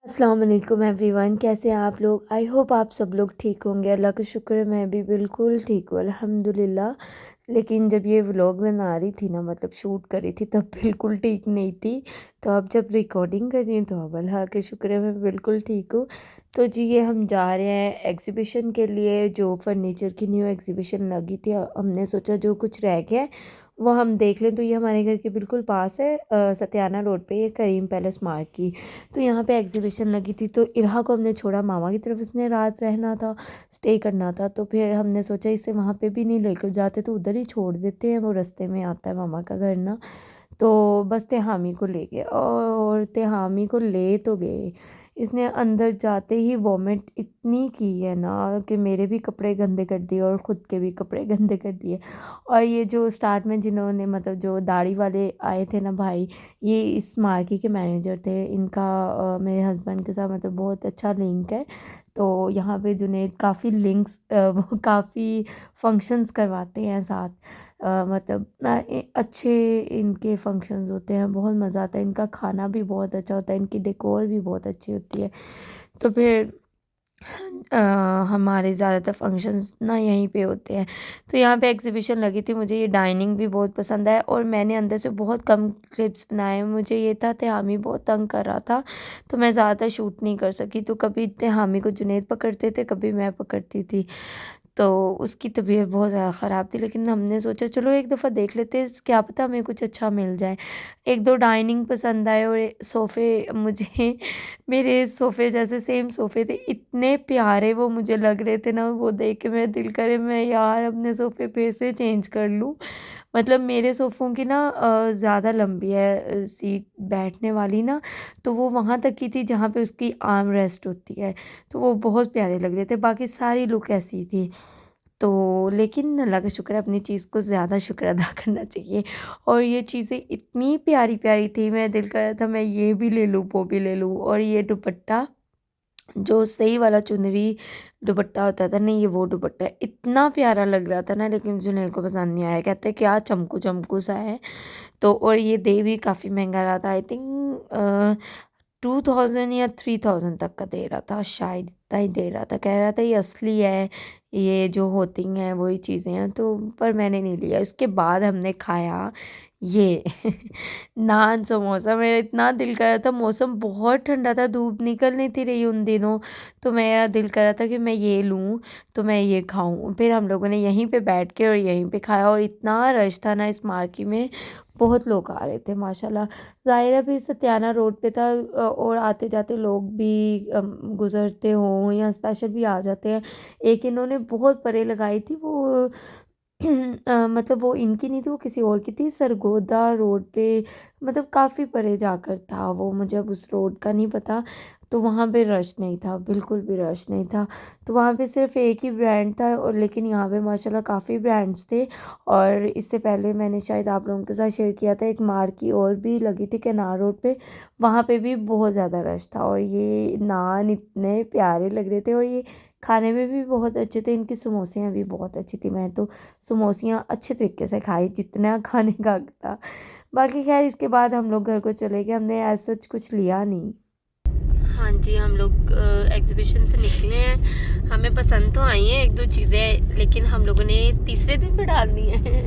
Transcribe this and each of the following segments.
अस्सलाम वालेकुम एवरीवन, कैसे हैं आप लोग। आई होप आप सब लोग ठीक होंगे। अल्लाह का शुक्र है मैं भी बिल्कुल ठीक हूँ अल्हम्दुलिल्लाह। लेकिन जब ये व्लॉग बना रही थी ना, मतलब शूट कर रही थी, तब बिल्कुल ठीक नहीं थी। तो अब जब रिकॉर्डिंग कर रही हूँ तो अब अल्लाह का शुक्र है मैं बिल्कुल ठीक हूँ। तो जी ये हम जा रहे हैं एग्ज़िबिशन के लिए, जो फर्नीचर की न्यू एग्ज़िबिशन लगी थी। हमने सोचा जो कुछ रह गया है वो हम देख लें। तो ये हमारे घर के बिल्कुल पास है, सत्याना रोड पे, ये करीम पैलेस मार्क की। तो यहाँ पे एग्जीबिशन लगी थी, तो इरहा को हमने छोड़ा, मामा की तरफ इसने रात रहना था, स्टे करना था। तो फिर हमने सोचा इसे वहाँ पे भी नहीं लेकर जाते, तो उधर ही छोड़ देते हैं, वो रास्ते में आता है मामा का घर ना। तो बस तेहामी को ले गए, और तेहामी को ले तो गए, इसने अंदर जाते ही वॉमिट इतनी की है ना कि मेरे भी कपड़े गंदे कर दिए और ख़ुद के भी कपड़े गंदे कर दिए। और ये जो स्टार्ट में जिन्होंने, मतलब जो दाढ़ी वाले आए थे ना भाई, ये इस मार्की के मैनेजर थे। इनका मेरे हस्बैंड के साथ मतलब बहुत अच्छा लिंक है। तो यहाँ पे जुनैद काफ़ी लिंक्स वो काफ़ी फंक्शंस करवाते हैं साथ। मतलब अच्छे इनके फंक्शंस होते हैं, बहुत मज़ा आता है। इनका खाना भी बहुत अच्छा होता है, इनकी डेकोर भी बहुत अच्छी होती है। तो फिर अ, हमारे ज़्यादातर फंक्शंस ना यहीं पे होते हैं। तो यहाँ पे एग्जीबिशन लगी थी, मुझे ये डाइनिंग भी बहुत पसंद है, और मैंने अंदर से बहुत कम क्लिप्स बनाए। मुझे ये था तेहामी बहुत तंग कर रहा था, तो मैं ज़्यादा शूट नहीं कर सकी। तो कभी तेहामी को जुनैद पकड़ते थे, कभी मैं पकड़ती थी। तो उसकी तबीयत बहुत ज़्यादा ख़राब थी, लेकिन हमने सोचा चलो एक दफ़ा देख लेते हैं, क्या पता हमें कुछ अच्छा मिल जाए। एक दो डाइनिंग पसंद आए, और सोफ़े मुझे मेरे सोफ़े जैसे सेम सोफ़े थे, इतने प्यारे वो मुझे लग रहे थे ना, वो देख के मेरा दिल करे मैं यार अपने सोफ़े फिर से चेंज कर लूँ। मतलब मेरे सोफ़ों की ना ज़्यादा लंबी है सीट बैठने वाली ना, तो वो वहाँ तक की थी जहाँ पे उसकी आर्म रेस्ट होती है। तो वो बहुत प्यारे लग रहे थे, बाकी सारी लुक ऐसी थी। तो लेकिन अल्लाह का शुक्र है, अपनी चीज़ को ज़्यादा शुक्र अदा करना चाहिए। और ये चीज़ें इतनी प्यारी-प्यारी थी, मेरा दिल कर रहा था मैं ये भी ले लूँ, वो भी ले लूँ। और ये दुपट्टा, जो सही वाला चुनरी दुपट्टा होता था ना, ये वो दुपट्टा है, इतना प्यारा लग रहा था ना, लेकिन जुनैद को पसंद नहीं आया। कहते क्या चमकू-चमकू सा है। तो और ये दे भी काफ़ी महँगा रहा था, आई थिंक 2000 या 3000 तक का दे रहा था, शायद इतना ही दे रहा था। कह रहा था ये असली है, ये जो होती हैं वही चीज़ें हैं। तो पर मैंने नहीं लिया। इसके बाद हमने खाया ये नान समोसा। मेरा इतना दिल कर रहा था, मौसम बहुत ठंडा था, धूप निकल नहीं थी रही उन दिनों, तो मेरा दिल कर रहा था कि मैं ये लूँ, तो मैं ये खाऊं। फिर हम लोगों ने यहीं पे बैठ के और यहीं पे खाया, और इतना रश था ना इस मार्केट में, बहुत लोग आ रहे थे माशाल्लाह। ज़ाहिर है भी सत्याना रोड पे था, और आते जाते लोग भी गुज़रते हों या स्पेशल भी आ जाते हैं। एक इन्होंने बहुत परे लगाई थी वो मतलब वो इनकी नहीं थी, वो किसी और की थी, सरगोदा रोड पे, मतलब काफ़ी परे जाकर था वो, मुझे अब उस रोड का नहीं पता। तो वहाँ पे रश नहीं था, बिल्कुल भी रश नहीं था। तो वहाँ पे सिर्फ़ एक ही ब्रांड था, और लेकिन यहाँ पे माशाल्लाह काफ़ी ब्रांड्स थे। और इससे पहले मैंने शायद आप लोगों के साथ शेयर किया था, एक मार्की और भी लगी थी केनार रोड पे, वहाँ पे भी बहुत ज़्यादा रश था। और ये नान इतने प्यारे लग रहे थे, और ये खाने में भी बहुत अच्छे थे। इनकी समोसियाँ भी बहुत अच्छी थी, मैं तो समोसियाँ अच्छे तरीके से खाई जितना खाने का हक था। बाकी खैर इसके बाद हम लोग घर को चले गए, हमने एज़ सच कुछ लिया नहीं। हाँ जी, हम लोग एग्ज़िबिशन से निकले हैं। हमें पसंद तो आई हैं एक दो चीज़ें, लेकिन हम लोगों ने तीसरे दिन पे डालनी है।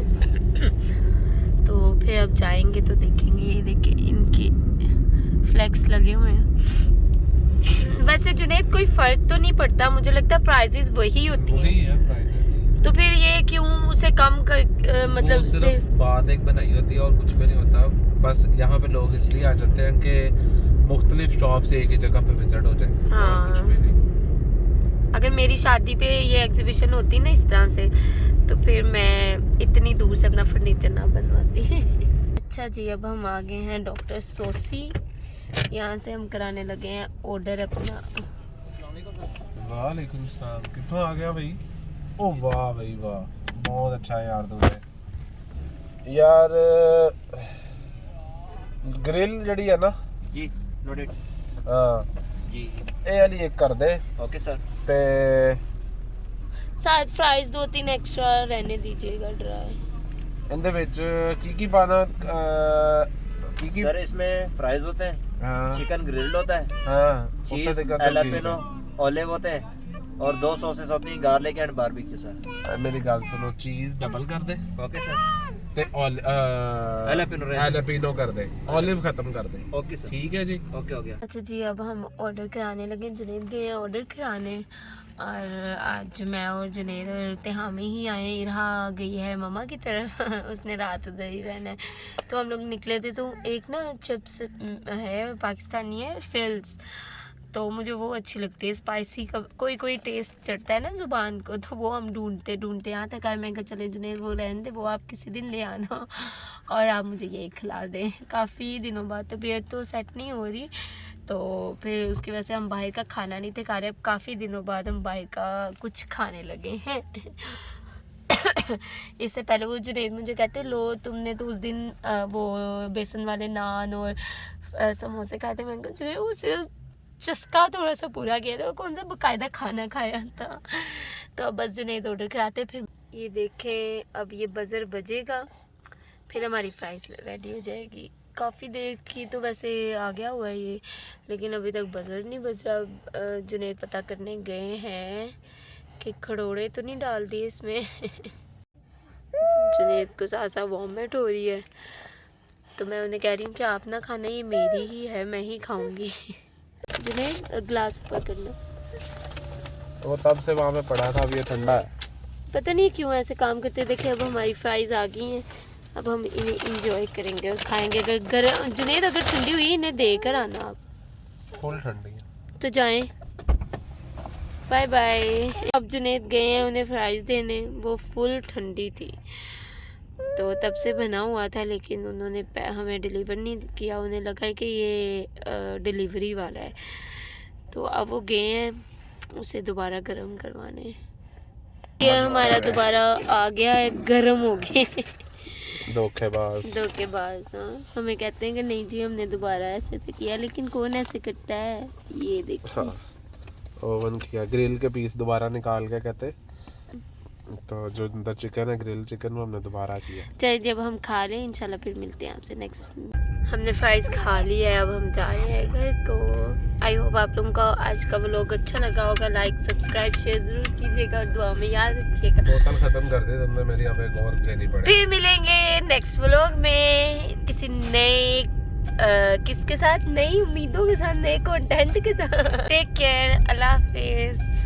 तो फिर अब जाएंगे तो देखेंगे। ये देखिए इनकी फ्लैक्स लगे हुए हैं। वैसे जुनैद कोई फ़र्क तो नहीं पड़ता, मुझे लगता है प्राइजेस वही होती हैं। तो फिर ये क्यों उसे कम कर मतलब वो सिर्फ बात एक बनाई होती है और कुछ भी नहीं होता। बस यहाँ पे लोग इसलिए आ जाते हैं कि मुख्तलिफ शॉप से एक ही जगह पे विजिट हो जाए। हाँ। और कुछ भी नहीं। अगर मेरी शादी पे ये एग्जीबिशन होती ना इस तरह से, तो फिर मैं इतनी दूर से अपना फर्नीचर ना बनवाती। अच्छा जी, अब हम आ गए हैं डॉक्टर सोसी, यहाँ से हम कराने लगे हैं ऑर्डर अपना। वालेकुम सलाम। कितना आ गया भाई? ओ वाह भाई वाह, बहुत अच्छा है यार तुमने। यार ग्रिल जड़ी है ना जी लोडेड हाँ, जी ਇਹ ਵਾਲੀ ਇੱਕ ਕਰ ਦੇ ओके सर। ਤੇ शायद फ्राइज 2-3 एक्स्ट्रा रहने दीजिएगा ड्राई। ਇਹਦੇ ਵਿੱਚ ਕੀ ਕੀ ਪਾਣਾ ਕੀ ਕੀ सर इसमें फ्राइज होते हैं, हाँ चिकन ग्रिल्ड होता है, हाँ चीज उत्ते तक तो ठीक एलापिनो ओलिव होते हैं और 2 सॉसेस होती हैं, गार्लिक एंड बारबेक्यू सर। है। मेरी गल सुनो, चीज डबल कर दे ओके सर, ते Jalapeno रहने दे। एलापिनो कर दे, ऑलिव खत्म कर दे। ओके सर, ठीक है जी। ओके हो गया। अच्छा जी, अब हम ऑर्डर कराने लगे। जुनैद गए हैं ऑर्डर कराने, और आज मैं और जुनैद और तिहामी ही आए। इरहा गई है मम्मा की तरफ उसने रात उधर ही रहना है। तो हम लोग निकले थे, तो एक ना चिप्स है पाकिस्तानी है, फिल्स, तो मुझे वो अच्छी लगती है। स्पाइसी का कोई कोई टेस्ट चढ़ता है ना ज़ुबान को, तो वो हम ढूंढते ढूंढते यहाँ तक आए। मैं कहा चले जुनैद वो रहने दे, वो आप किसी दिन ले आना और आप मुझे ये खिला दें। काफ़ी दिनों बाद तबीयत तो सेट नहीं हो रही, तो फिर उसकी वजह से हम बाहर का खाना नहीं थे खा रहे। अब काफ़ी दिनों बाद हम बाहर का कुछ खाने लगे हैं इससे पहले वो जुनैद मुझे कहते लो तुमने तो उस दिन वो बेसन वाले नान और समोसे खाए थे। मैंने कहा जुनैद उसे चस्का थोड़ा सा पूरा किया था, वो कौन सा बाकायदा खाना खाया था। तो अब बस जुनैद ऑर्डर कराते। फिर ये देखें, अब ये बज़र बजेगा, फिर हमारी फ्राइज़ रेडी हो जाएगी। काफ़ी देर की तो वैसे आ गया हुआ है ये, लेकिन अभी तक बज़र नहीं बज रहा। जुनैद पता करने गए हैं कि खड़ोड़े तो नहीं डाल दिए इसमें जुनैद को सासा वॉमिट हो रही है, तो मैं उन्हें कह रही हूँ कि आप ना खाना, ये मेरी ही है, मैं ही खाऊंगी जुनैद ग्लास ऊपर कर लो। वो तब से वहाँ पे पड़ा था, अब ये ठंडा है। पता नहीं क्यों ऐसे काम करते। देखिए अब हमारी फ्राइज़ आ गई हैं, अब हम इन्हें इंजॉय करेंगे और खाएंगे। अगर गर्म जुनैद अगर ठंडी हुई इन्हें दे कर आना आप, फुल ठंडी है। तो जाएं। Bye bye. अब जुनैद गए हैं उन्हें फ्राइज़ देने, वो फुल ठंडी थी, तो तब से बना हुआ था, लेकिन उन्होंने हमें डिलीवर नहीं किया। उन्हें लगा कि ये डिलीवरी वाला है, तो अब वो गए हैं उसे दोबारा गर्म करवाने। ये हमारा दोबारा आ गया है, गर्म हो गए धोखेबाज। हाँ, हमें कहते हैं कि नहीं जी हमने दोबारा ऐसे ऐसे किया, लेकिन कौन ऐसे करता है। ये देखिए हाँ, ओवन किया, ग्रिल के पीस दोबारा निकाल के कहते, तो जो अंदर चिकन है ग्रिल चिकन वो हमने दोबारा किया। चलिए जब हम खा लें इंशाल्लाह फिर मिलते हैं आपसे नेक्स्ट। हमने फ्राइज़ खा लिया है, अब हम जा रहे हैं घर को। आई होप आप लोगों को आज का व्लॉग अच्छा लगा होगा। लाइक सब्सक्राइब शेयर ज़रूर कीजिएगा और दुआ में याद रखिएगा। बोतल खत्म कर दे तुमने मेरी, अब एक और लेनी पड़ेगी। फिर मिलेंगे नेक्स्ट व्लॉग में किसी नए किसके साथ, नई उम्मीदों के साथ, नए कंटेंट के साथ। टेक केयर, अल्लाह हाफिज़।